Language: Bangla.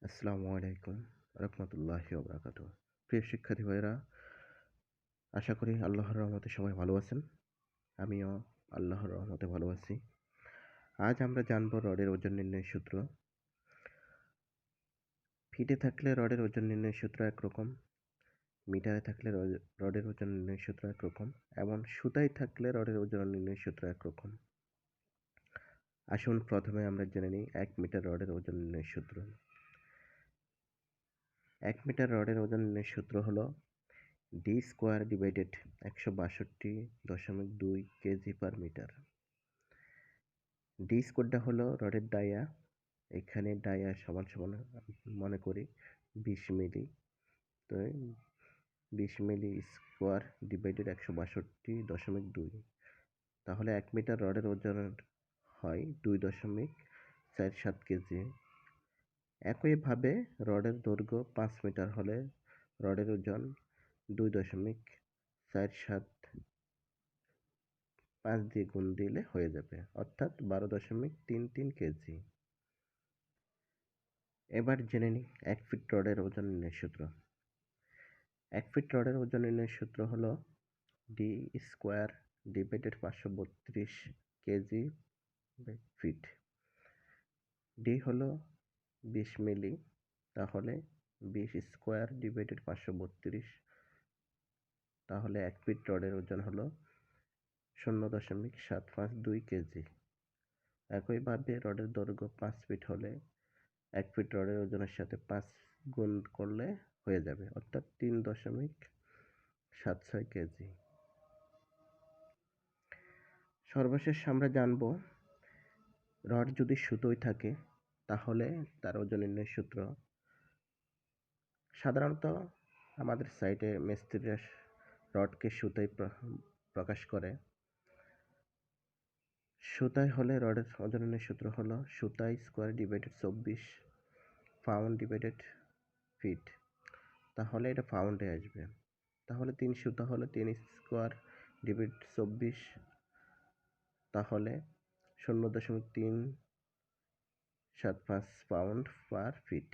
আসসালামু আলাইকুম রহমতুল্লাহি ওবরাকাতুহ। প্রিয় শিক্ষার্থী ভাইয়েরা, আশা করি আল্লাহর রহমতে সবাই ভালো আছেন। আমিও আল্লাহর রহমতে ভালো আছি। আজ আমরা জানব রডের ওজন নির্ণয়ের সূত্র। ফিটে থাকলে রডের ওজন নির্ণয়ের সূত্র একরকম, মিটারে থাকলে রডের ওজন নির্ণয়ের সূত্র একরকম, এবং সুতায় থাকলে রডের ওজন নির্ণয়ের সূত্র একরকম। আসুন প্রথমে আমরা জেনে নিই 1 মিটার রডের ওজন নির্ণয়ের সূত্র। 1 মিটার রডের ওজন নির্ণয়ের সূত্র হলো D square divided 162.2 KG per metre. D স্কোয়ারটা হলো রডের ডায়া, এখানে ডায়া সমান সমান মনে করি 20 মিলি। তো 20 মিলি স্কোয়ার ডিভাইডেড 162.2, তাহলে 1 মিটার রডের ওজন হয় 2.47 কেজি। একইভাবে রডের দৈর্ঘ্য 5 মিটার হলে রডের ওজন 2.47 5 দিয়ে গুণ দিলে হয়ে যাবে, অর্থাৎ 12.33 কেজি। এবার জেনে নিই 1 ফিট রডের ওজন নির্ণয়ের সূত্র। 1 ফিট রডের ওজন নির্ণয়ের সূত্র হলো D square divided 532 KG by feet. D হলো 20 মিলি, তাহলে 20 স্কোয়ার ডিভাইডেড 532, তাহলে 1 ফিট রডের ওজন হলো 0.752 কেজি। একইভাবে রডের দৈর্ঘ্য 5 ফিট হলে 1 ফিট রডের ওজনের সাথে 5 গুণ করলে হয়ে যাবে, অর্থাৎ 3.76 কেজি। সর্বশেষ আমরা জানব রড যদি সুতোয় থাকে তাহলে তার ওজন নির্ণয়ের সূত্র। সাধারণত আমাদের সাইটে মিস্ত্রিরা রডকে সুতায় প্রকাশ করে। সুতায় হলে রডের ওজন নির্ণয়ের সূত্র হলো সুতায় square divided 24 pound divided feet, তাহলে এটা পাউন্ডে আসবে। তাহলে 3 সুতা হলে 3 স্কোয়ার ডিভাইড 24, তাহলে 0.375 পাউন্ড পার ফিট।